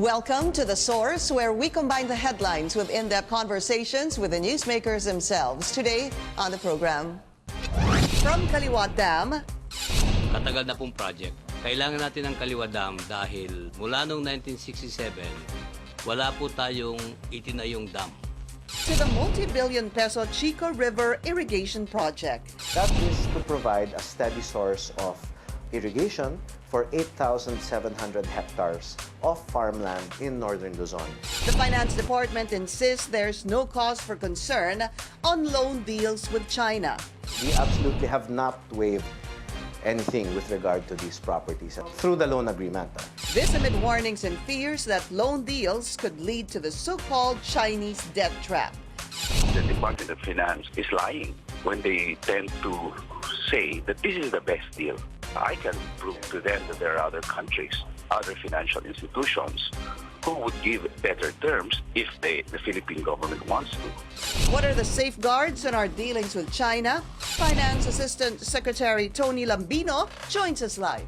Welcome to The Source, where we combine the headlines with in-depth conversations with the newsmakers themselves. Today on the program, from Kaliwa Dam. Katagal na pong project. Kailangan natin ng Kaliwa Dam dahil mula noong 1967, wala po tayong itinayong dam. To the multi-billion peso Chico River irrigation project. That is to provide a steady source of irrigation for 8,700 hectares of farmland in northern Luzon. The Finance Department insists there's no cause for concern on loan deals with China. We absolutely have not waived anything with regard to these properties through the loan agreement. This amid warnings and fears that loan deals could lead to the so-called Chinese debt trap. The Department of Finance is lying when they tend to say that this is the best deal. I can prove to them that there are other countries, other financial institutions who would give better terms if the Philippine government wants to. What are the safeguards in our dealings with China? Finance Assistant Secretary Tony Lambino joins us live.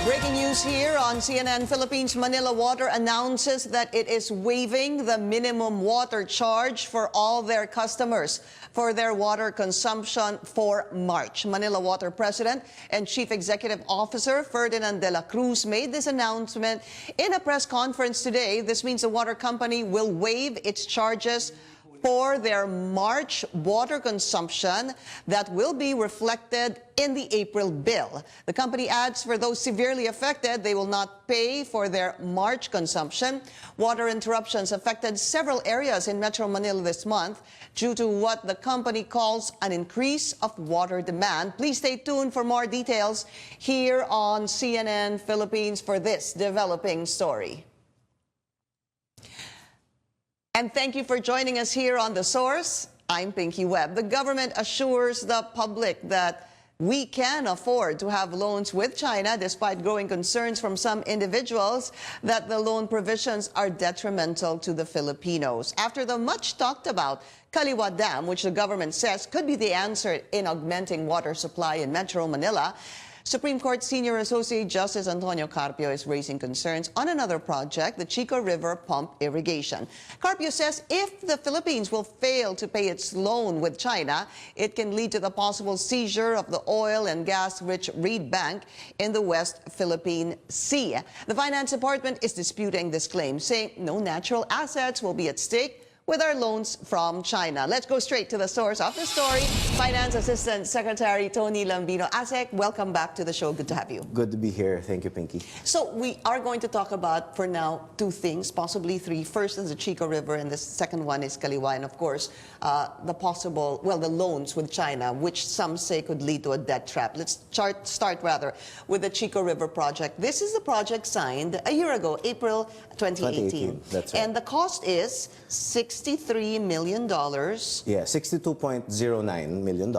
Breaking news here on CNN Philippines. Manila Water announces that it is waiving the minimum water charge for all their customers for their water consumption for March. Manila Water President and Chief Executive Officer Ferdinand de la Cruz made this announcement in a press conference today. This means the water company will waive its charges for their March water consumption that will be reflected in the April bill. The company adds for those severely affected, they will not pay for their March consumption. Water interruptions affected several areas in Metro Manila this month due to what the company calls an increase of water demand. Please stay tuned for more details here on CNN Philippines for this developing story. And thank you for joining us here on The Source. I'm Pinky Webb. The government assures the public that we can afford to have loans with China despite growing concerns from some individuals that the loan provisions are detrimental to the Filipinos. After the much talked about Kaliwa Dam, which the government says could be the answer in augmenting water supply in Metro Manila, Supreme Court Senior Associate Justice Antonio Carpio is raising concerns on another project, the Chico River pump irrigation. Carpio says if the Philippines will fail to pay its loan with China, it can lead to the possible seizure of the oil and gas-rich reed bank in the West Philippine Sea. The Finance Department is disputing this claim, saying no natural assets will be at stake with our loans from China. Let's go straight to the source of the story. Finance Assistant Secretary Tony Lambino. ASEC, welcome back to the show. Good to have you. Good to be here. Thank you, Pinky. So we are going to talk about, for now, two things, possibly three. First is the Chico River, and the second one is Kaliwa, and of course, the possible, well, the loans with China, which some say could lead to a debt trap. Let's start rather with the Chico River project. This is the project signed a year ago, April 2018. That's right. And the cost is $63 million. Yeah, $62.09 million.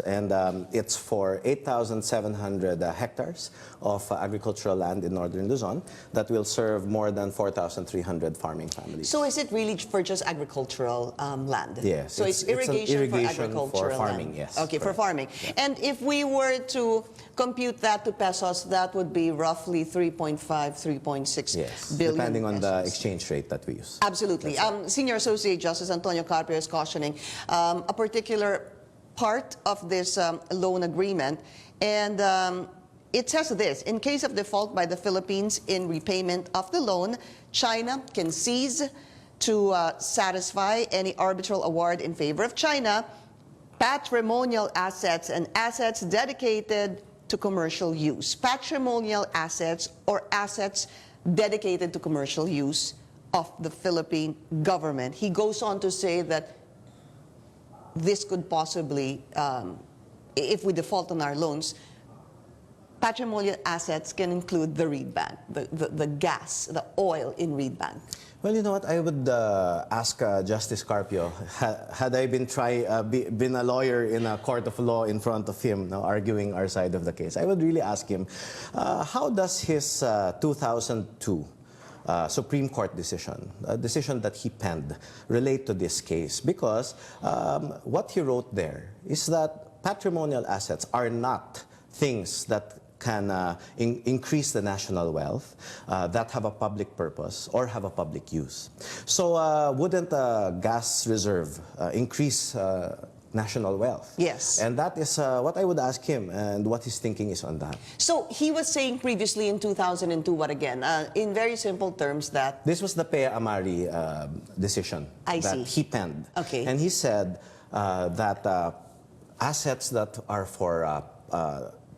And it's for 8,700 hectares of agricultural land in northern Luzon that will serve more than 4,300 farming families. So is it really for just agricultural land? Yes. So it's irrigation for agricultural for farming, land. yes. Okay, correct. for farming. Yeah. And if we were to compute that to pesos, that would be roughly 3.5, 3.6 Yes, billion depending on the pesos. exchange rate that we use. Absolutely. Senior Associate Justice Antonio Carpio is cautioning a particular part of this loan agreement, and it says this: in case of default by the Philippines in repayment of the loan, China can seize to satisfy any arbitral award in favor of China patrimonial assets and assets dedicated to commercial use. Patrimonial assets or assets dedicated to commercial use of the Philippine government. He goes on to say that this could possibly, if we default on our loans, patrimonial assets can include the reed bank, the gas, the oil in reed bank. Well, you know what? I would ask Justice Carpio, had I been a lawyer in a court of law in front of him, arguing our side of the case, I would really ask him, how does his 2002 Supreme Court decision, a decision that he penned, relate to this case because what he wrote there is that patrimonial assets are not things that can increase the national wealth, that have a public purpose or have a public use. So wouldn't a gas reserve increase national wealth? Yes. And that is what I would ask him and what his thinking is on that. So he was saying previously in 2002, what again? In very simple terms that... This was the Pea Amari decision I that see. he penned. Okay. And he said that assets that are for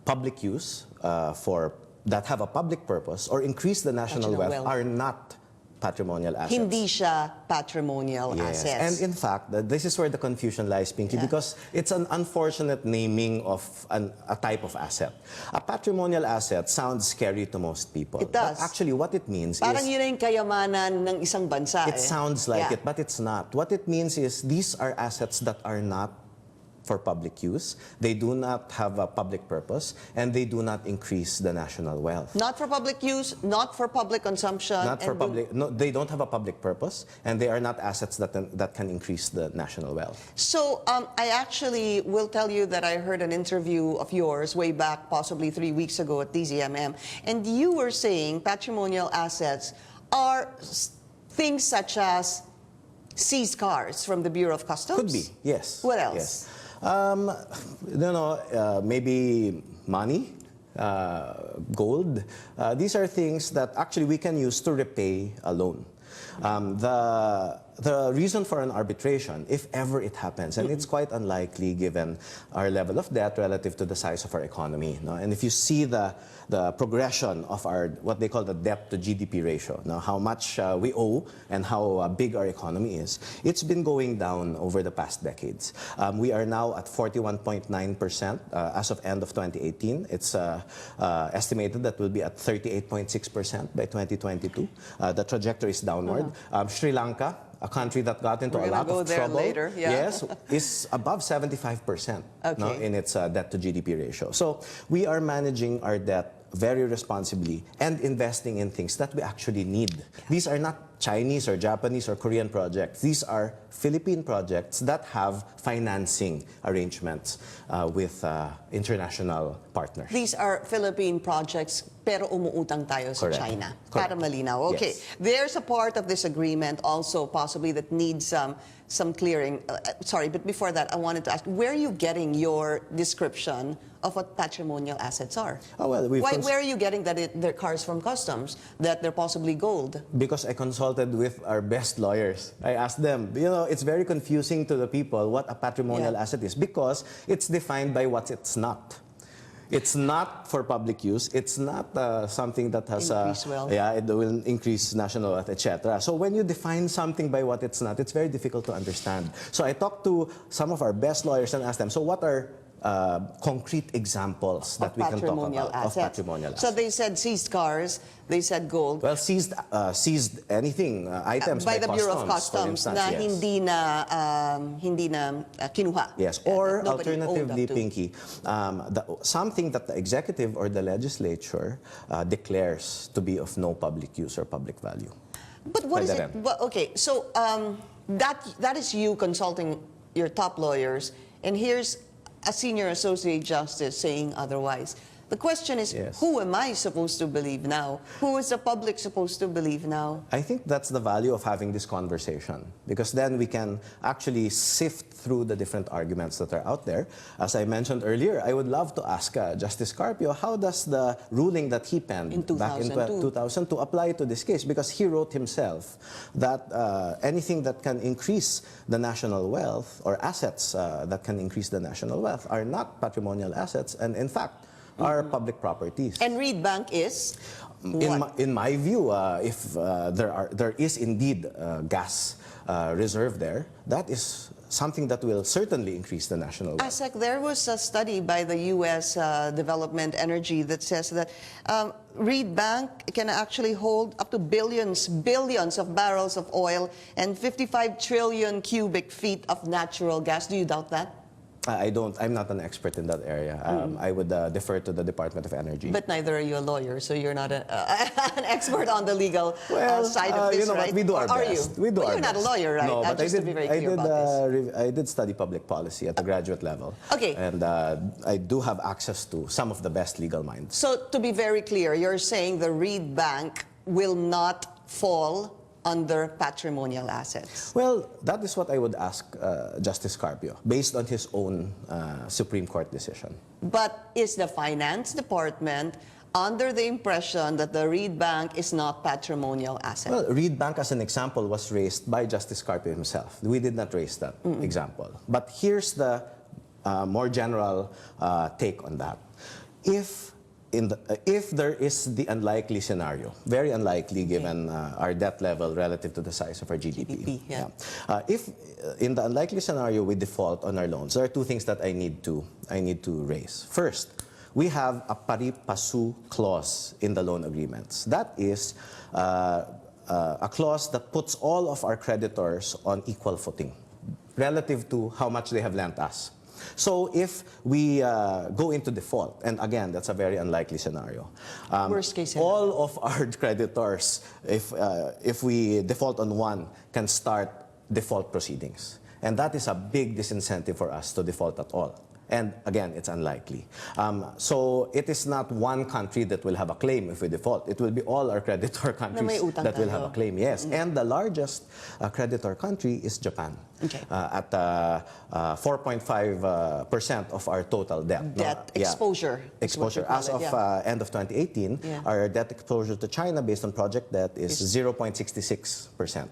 public use, that have a public purpose or increase the national wealth are not patrimonial assets. Hindi siya patrimonial Yes. assets. And in fact, this is where the confusion lies, Pinky, because it's an unfortunate naming of a type of asset. A patrimonial asset sounds scary to most people. It does. But actually, what it means Parang is... yun na yung kayamanan ng isang bansa. It sounds like it, but it's not. What it means is these are assets that are not for public use. They do not have a public purpose, and they do not increase the national wealth. Not for public use, not for public consumption. Not for public. No, they don't have a public purpose, and they are not assets that can increase the national wealth. So I actually will tell you that I heard an interview of yours way back, possibly 3 weeks ago at DZMM, and you were saying patrimonial assets are things such as seized cars from the Bureau of Customs? Could be, yes. What else? Yes. Maybe money, gold. These are things that actually we can use to repay a loan. The reason for an arbitration, if ever it happens, and it's quite unlikely given our level of debt relative to the size of our economy. No? And if you see the progression of our, what they call the debt to GDP ratio, now how much we owe and how big our economy is, it's been going down over the past decades. We are now at 41.9% as of end of 2018. It's estimated that we'll be at 38.6% by 2022. The trajectory is downward. Sri Lanka, a country that got into a lot of trouble, later, yes, is above 75% no, in its debt to GDP ratio. So we are managing our debt very responsibly and investing in things that we actually need. These are not Chinese or Japanese or Korean projects. These are Philippine projects that have financing arrangements with international partners. These are Philippine projects, pero umuutang tayo sa China. Para malinaw. Okay. Yes. There's a part of this agreement also possibly that needs some clearing. Sorry, but before that, I wanted to ask, where are you getting your description of what patrimonial assets are? Oh, well, where are you getting that they're cars from customs, that they're possibly gold? Because I consulted with our best lawyers. I asked them, you know, it's very confusing to the people what a patrimonial asset is because it's defined by what it's not. It's not for public use. It's not something that has wealth. It will increase national wealth, etc. So when you define something by what it's not, it's very difficult to understand. So I talked to some of our best lawyers and asked them, so what are concrete examples that we can talk about of patrimonial assets? So they said seized cars, they said gold. Well, seized anything, items by the Bureau of Customs, Customs na hindi na kinuha. Yes, or alternatively, Pinky, something that the executive or the legislature declares to be of no public use or public value. But what is it? Well, okay, so that is you consulting your top lawyers, and here's a senior associate justice saying otherwise. The question is, who am I supposed to believe now? Who is the public supposed to believe now? I think that's the value of having this conversation, because then we can actually sift through the different arguments that are out there. As I mentioned earlier, I would love to ask Justice Carpio, how does the ruling that he penned back in 2002 apply to this case? Because he wrote himself that anything that can increase the national wealth or assets that can increase the national wealth are not patrimonial assets, and in fact, are public properties. And Reed Bank is? In my view, if there is indeed gas reserve there, that is something that will certainly increase the national wealth. ASEC, there was a study by the U.S. Development Energy that says that Reed Bank can actually hold up to billions of barrels of oil and 55 trillion cubic feet of natural gas. Do you doubt that? I'm not an expert in that area. I would defer to the Department of Energy. But neither are you a lawyer, so you're not an expert on the legal side of this, you know right? what, we do our Or best. Are you? We do Well, our you're not a best. lawyer, right? No, but Just to be very clear about this. I did study public policy at the graduate level. Okay. And I do have access to some of the best legal minds. So to be very clear, you're saying the Reed Bank will not fall under patrimonial assets? Well, that is what I would ask Justice Carpio, based on his own Supreme Court decision. But is the Finance Department under the impression that the Reed Bank is not patrimonial asset? Well, Reed Bank, as an example, was raised by Justice Carpio himself. We did not raise that example. But here's the more general take on that. If there is the unlikely scenario, very unlikely given our debt level relative to the size of our GDP. Yeah. If in the unlikely scenario we default on our loans, there are two things that I need to raise. First, we have a pari passu clause in the loan agreements. That is a clause that puts all of our creditors on equal footing relative to how much they have lent us. So if we go into default, and again, that's a very unlikely scenario. Worst case scenario. All of our creditors, if we default on one, can start default proceedings. And that is a big disincentive for us to default at all. And again, it's unlikely. So it is not one country that will have a claim if we default. It will be all our creditor countries that will have a claim, yes. And the largest creditor country is Japan, at 4.5% of our total debt. Debt exposure. Exposure. As of end of 2018, our debt exposure to China based on project debt is 0.66%.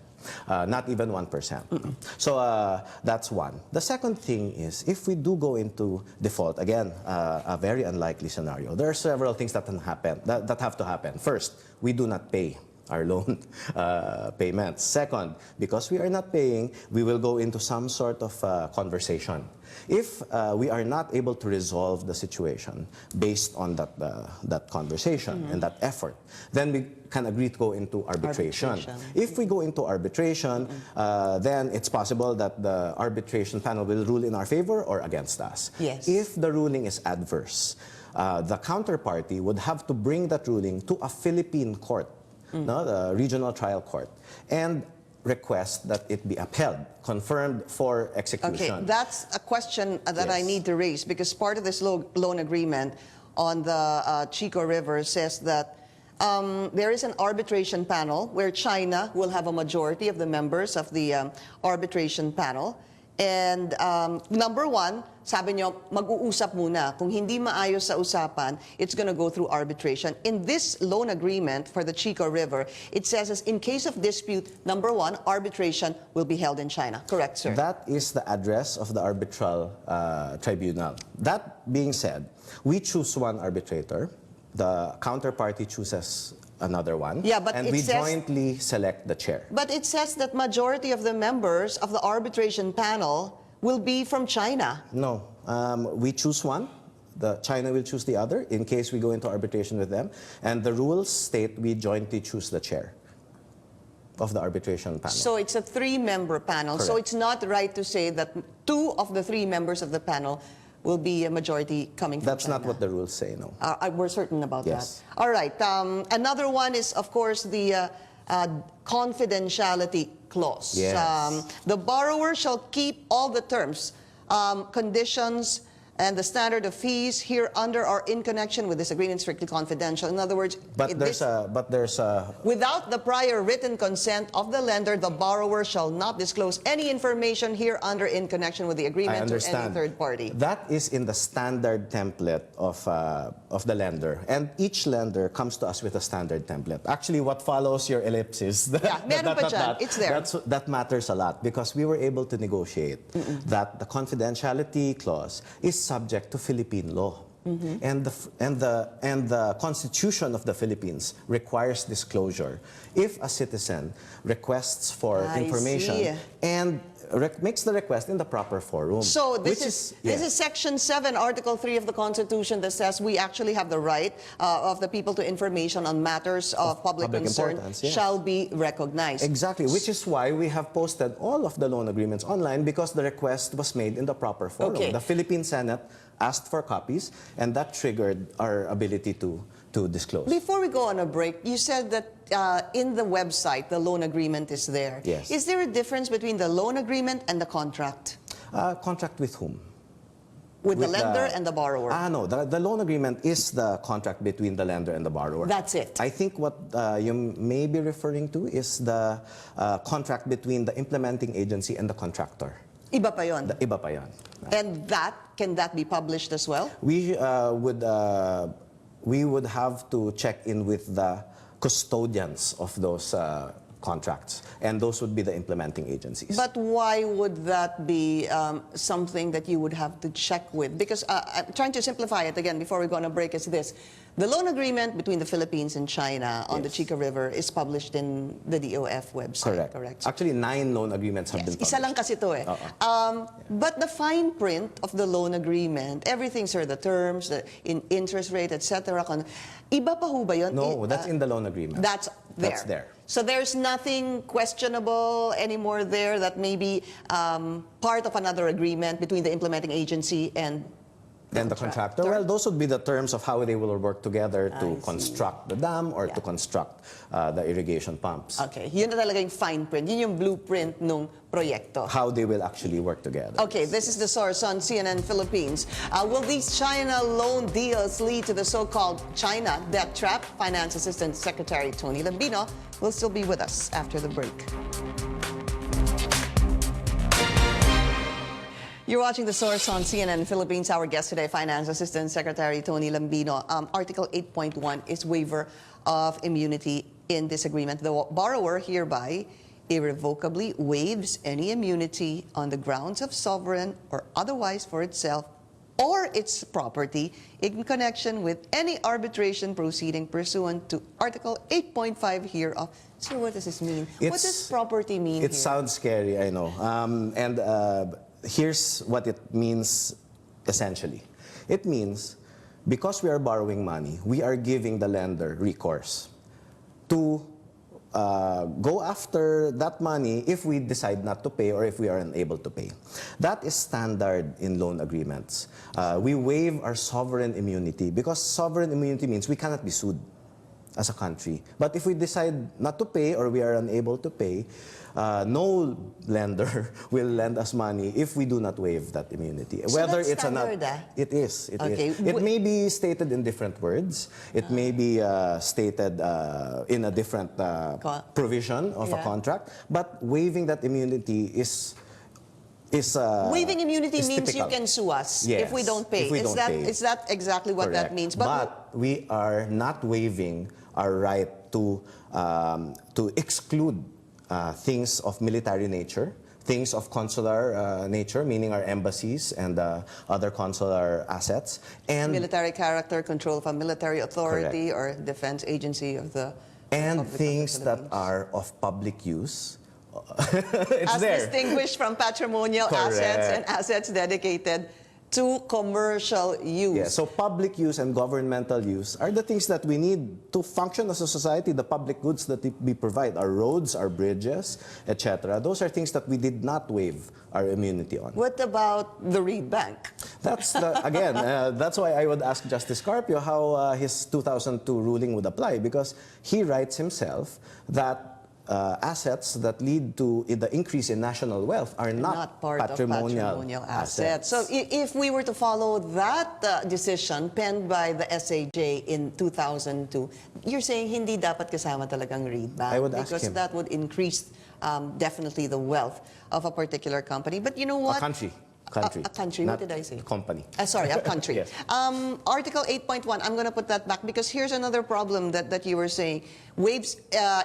Not even 1%. So that's one. The second thing is, if we do go into default, again, a very unlikely scenario, there are several things that can happen, that have to happen. First, we do not pay our loan payments. Second, because we are not paying, we will go into some sort of conversation. If we are not able to resolve the situation based on that conversation and that effort, then we can agree to go into arbitration. If we go into arbitration, then it's possible that the arbitration panel will rule in our favor or against us. Yes. If the ruling is adverse, the counterparty would have to bring that ruling to a Philippine court, the regional trial court, and request that it be upheld, confirmed for execution. Okay, that's a question that I need to raise, because part of this loan agreement on the Chico River says that there is an arbitration panel where China will have a majority of the members of the arbitration panel. And number one, sabi nyo, mag-uusap muna. Kung hindi maayos sa usapan, it's going to go through arbitration. In this loan agreement for the Chico River, it says, in case of dispute, number one, arbitration will be held in China. Correct, sir? That is the address of the arbitral tribunal. That being said, we choose one arbitrator. The counterparty chooses another one, and we jointly select the chair. But it says that majority of the members of the arbitration panel will be from China. No, we choose one. China will choose the other in case we go into arbitration with them. And the rules state we jointly choose the chair of the arbitration panel. So it's a three-member panel. Correct. So it's not right to say that two of the three members of the panel will be a majority coming from That's China. not what the rules say, no. We're certain about Yes. that. All right. Another one is, of course, the confidentiality clause. Yes. The borrower shall keep all the terms, conditions, and the standard of fees here under are in connection with this agreement strictly confidential. In other words, without the prior written consent of the lender, the borrower shall not disclose any information here under in connection with the agreement to any third party. That is in the standard template of the lender, and each lender comes to us with a standard template. Actually, what follows your ellipsis, it's there. That matters a lot, because we were able to negotiate that the confidentiality clause is subject to Philippine law. And the Constitution of the Philippines requires disclosure if a citizen requests for information see. and makes the request in the proper forum. So this which is yes. Section 7, Article 3 of the Constitution that says we actually have the right of the people to information on matters of public concern importance, yes. shall be recognized. Exactly, which is why we have posted all of the loan agreements online, because the request was made in the proper forum. Okay. The Philippine Senate asked for copies, and that triggered our ability to disclose. Before we go on a break, you said that in the website, the loan agreement is there. Yes. Is there a difference between the loan agreement and the contract? Contract with whom? With the lender and the borrower? No, the loan agreement is the contract between the lender and the borrower. That's it. I think what you may be referring to is the contract between the implementing agency and the contractor. Iba pa yun. Iba pa yan. And can that be published as well? We would have to check in with the custodians of those contracts, and those would be the implementing agencies. But why would that be something that you would have to check with? Because I'm trying to simplify it again before we go on a break is this. The loan agreement between the Philippines and China on the Chico River is published in the DOF website, correct? Actually, 9 loan agreements have been published. Isa lang kasi to eh. But the fine print of the loan agreement, everything, sir, the terms, the interest rate, etc. Iba pa ho ba yun? No, that's in the loan agreement. That's there. That's there. So there's nothing questionable anymore there that may be part of another agreement between the implementing agency and the contractor. Well, those would be the terms of how they will work together to construct the dam or to construct the irrigation pumps. Okay, yun na talaga yung fine print. Yun yung blueprint nung proyekto. How they will actually work together. Okay, this is The Source on CNN Philippines. Will these China loan deals lead to the so-called China debt trap? Finance Assistant Secretary Tony Lambino will still be with us after the break. You're watching The Source on CNN Philippines. Our guest today, Finance Assistant Secretary Tony Lambino. Article 8.1 is waiver of immunity in this agreement. The borrower hereby irrevocably waives any immunity on the grounds of sovereign or otherwise for itself or its property in connection with any arbitration proceeding pursuant to Article 8.5 hereof. So what does this mean? What does property mean It here? sounds scary, I know. Here's what it means essentially. It means because we are borrowing money, we are giving the lender recourse to go after that money if we decide not to pay or if we are unable to pay. That is standard in loan agreements. We waive our sovereign immunity because sovereign immunity means we cannot be sued as a country. But if we decide not to pay or we are unable to pay, no lender will lend us money if we do not waive that immunity. So Whether that's it's standard, it is. It Okay. is. It may be stated in different words. It may be stated in a different provision of a contract. But waiving that immunity is waiving immunity means typical. you can sue us Yes, if we don't pay. if we don't pay. Is that exactly what Correct. that means? But we are not waiving our right to exclude things of military nature, things of consular nature, meaning our embassies and other consular assets, and military character, control of a military authority or defense agency of the and Republic of the things that Philippines. are of public use. It's As there. distinguished from patrimonial Correct. assets and assets dedicated to commercial use. Yeah, so public use and governmental use are the things that we need to function as a society. The public goods that we provide, our roads, our bridges, etc. Those are things that we did not waive our immunity on. What about the Reed Bank? That's again, that's why I would ask Justice Carpio how his 2002 ruling would apply, because he writes himself that assets that lead to the increase in national wealth are not part patrimonial of patrimonial assets. So if we were to follow that decision penned by the SAJ in 2002, you're saying hindi dapat kasama talagang Reed Bank? I would ask because him. that would increase definitely the wealth of a particular company. But you know what? A country. Country. A country, not what did I say? Company. Sorry, a country. Yes. Article 8.1, I'm going to put that back because here's another problem that you were saying. Waives,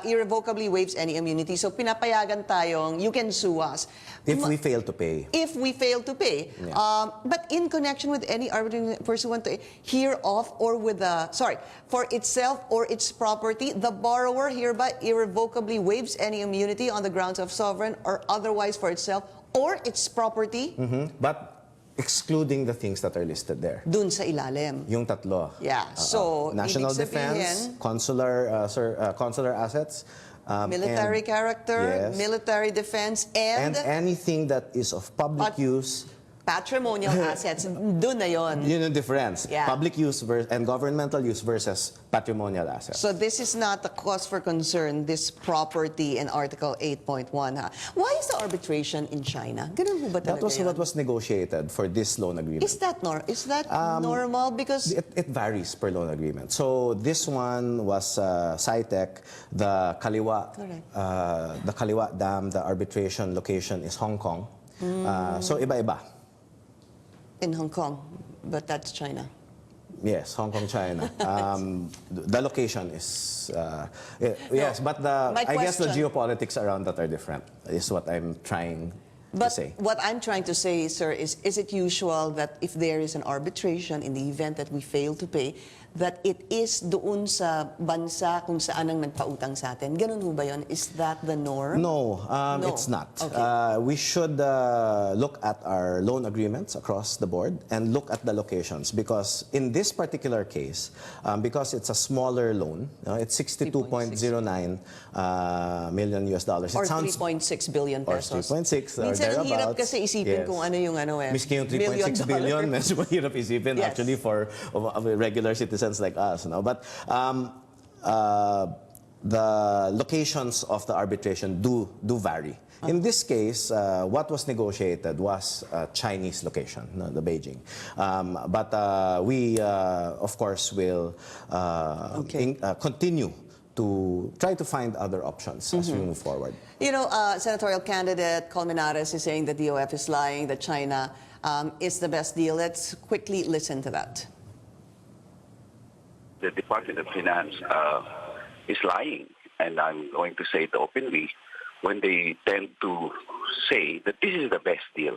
irrevocably waives any immunity. So pinapayagan tayong, you can sue us. If we fail to pay. If we fail to pay. Yeah. But in connection with any arbitration pursuant to hereof or with the, for itself or its property, the borrower hereby irrevocably waives any immunity on the grounds of sovereign or otherwise for itself or its property. But excluding the things that are listed there. Dun sa ilalim. Yung tatlo. Yeah. So, national ibig defense, sabihin, consular assets, military and- character, yes. military defense, and anything that is of public use. patrimonial assets. Dun na yon. Yun yung difference. Yeah. Public use and governmental use versus patrimonial assets. So this is not a cause for concern, this property in Article 8.1. Ha? Why is the arbitration in China? Ganun ho ba That talaga was yun? what was negotiated for this loan agreement. Is that normal? Because It varies per loan agreement. So this one was SciTech, the Kaliwa, the Kaliwa Dam, the arbitration location is Hong Kong. So iba-iba. in Hong Kong, but that's China. Yes, Hong Kong, China. The location is yes, but I guess the question- geopolitics around that are different. Is what I'm trying to But say. what I'm trying to say, sir, is it usual that if there is an arbitration in the event that we fail to pay, that it is doon sa bansa kung saan ang nagpautang sa atin? Ganun ho ba yun? Is that the norm? No, No. it's not. Okay. We should look at our loan agreements across the board and look at the locations because in this particular case, because it's a smaller loan, it's 62.09 million US dollars. Or It sounds 3.6 billion or pesos. 3.6 or Minsan ang hirap thereabouts. kasi isipin Yes. kung ano yung Miski yung 3.6 billion, medyo mahirap isipin Yes. actually for regular citizens like us. No? But the locations of the arbitration do vary. In this case, what was negotiated was a Chinese location, no, the Beijing. But we, of course, will continue to try to find other options as we move forward. You know, senatorial candidate Colmenares is saying that the DOF is lying, that China is the best deal. Let's quickly listen to that. The Department of Finance is lying, and I'm going to say it openly, when they tend to say that this is the best deal.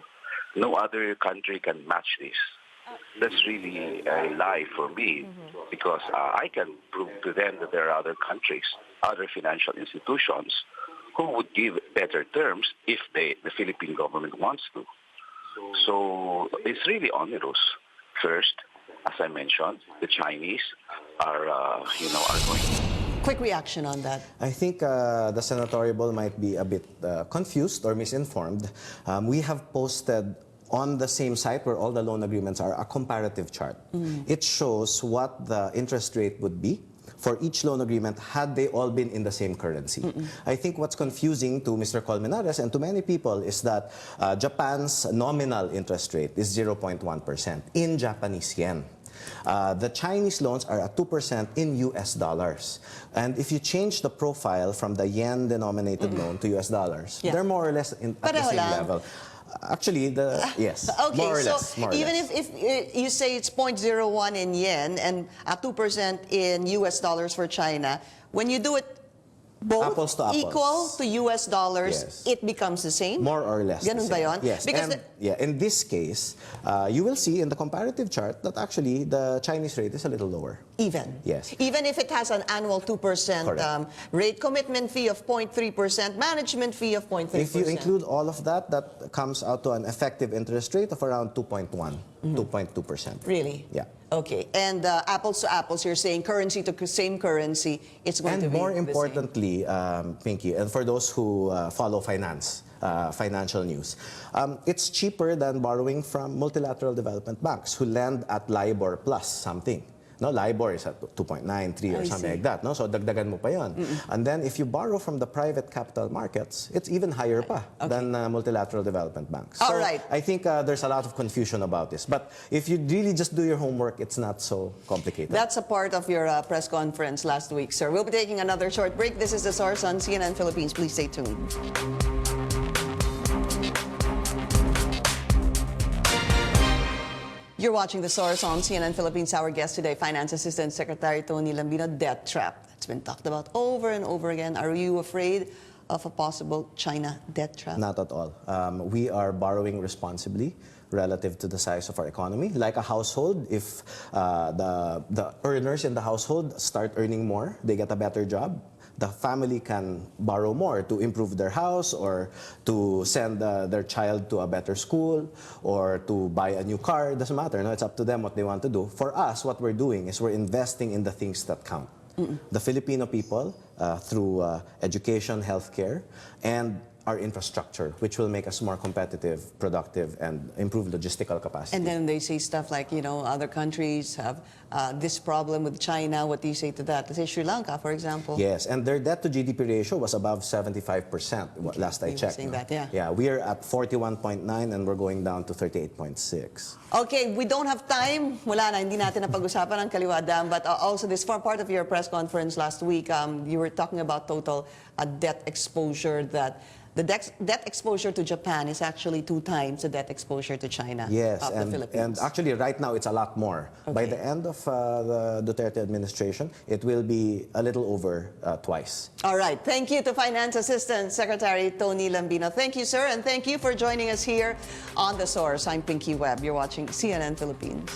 No other country can match this. That's really a lie for me, because I can prove to them that there are other countries, other financial institutions, who would give better terms if the Philippine government wants to. So it's really onerous. First, as I mentioned, the Chinese are going. Quick reaction on that. I think the senatorial might be a bit confused or misinformed. We have posted on the same site where all the loan agreements are a comparative chart. It shows what the interest rate would be for each loan agreement had they all been in the same currency. I think what's confusing to Mr. Colmenares and to many people is that Japan's nominal interest rate is 0.1% in Japanese yen. The Chinese loans are at 2% in US dollars. And if you change the profile from the yen-denominated loan to US dollars, they're more or less at the same level. Actually, yes, Okay, more or so less. More or even less. if you say it's 0.01 in yen and 2% in US dollars for China, when you do it both Apples to apples. equal to US dollars, Yes. it becomes the same? More or less. Ganun the ba same. yun? Yes. Because And, in this case, you will see in the comparative chart that actually the Chinese rate is a little lower. even. Yes. Even if it has an annual 2% Correct. rate commitment fee of 0.3%, management fee of 0.3%. If you include all of that, that comes out to an effective interest rate of around 2.1, 2.2%. Really? Yeah. Okay. And apples to apples, you're saying currency to same currency, it's going to And be more the same. importantly, Pinky, and for those who follow financial news, it's cheaper than borrowing from multilateral development banks who lend at LIBOR plus something. No, LIBOR is at 2.93 or I something see. like that. No? So dagdagan mo pa yun. And then if you borrow from the private capital markets, it's even higher pa than multilateral development banks. All So right. I think there's a lot of confusion about this. But if you really just do your homework, it's not so complicated. That's a part of your press conference last week, sir. We'll be taking another short break. This is The Source on CNN Philippines. Please stay tuned. You're watching The Source on CNN Philippines. Our guest today, Finance Assistant Secretary Tony Lambino. Debt trap. It's been talked about over and over again. Are you afraid of a possible China debt trap? Not at all. We are borrowing responsibly relative to the size of our economy. Like a household, if the earners in the household start earning more, they get a better job, the family can borrow more to improve their house or to send their child to a better school or to buy a new car. It doesn't matter. No? It's up to them what they want to do. For us, what we're doing is we're investing in the things that count. The Filipino people through education, healthcare, and our infrastructure, which will make us more competitive, productive, and improve logistical capacity. And then they say stuff like, you know, other countries have this problem with China. What do you say to that? Let's say Sri Lanka, for example. Yes, and their debt to GDP ratio was above 75% last I checked. Saying that, yeah. Yeah, we are at 41.9 and we're going down to 38.6. Okay, we don't have time. Wala na, hindi natin napag-usapan ang Kaliwa Dam. But also, this part of your press conference last week, you were talking about total debt exposure, that the debt exposure to Japan is actually 2 times the debt exposure to China Yes, of the Philippines. and actually right now it's a lot more. By the end of the Duterte administration, it will be a little over twice. All right. Thank you to Finance Assistant Secretary Tony Lambino. Thank you, sir, and thank you for joining us here on The Source. I'm Pinky Webb. You're watching CNN Philippines.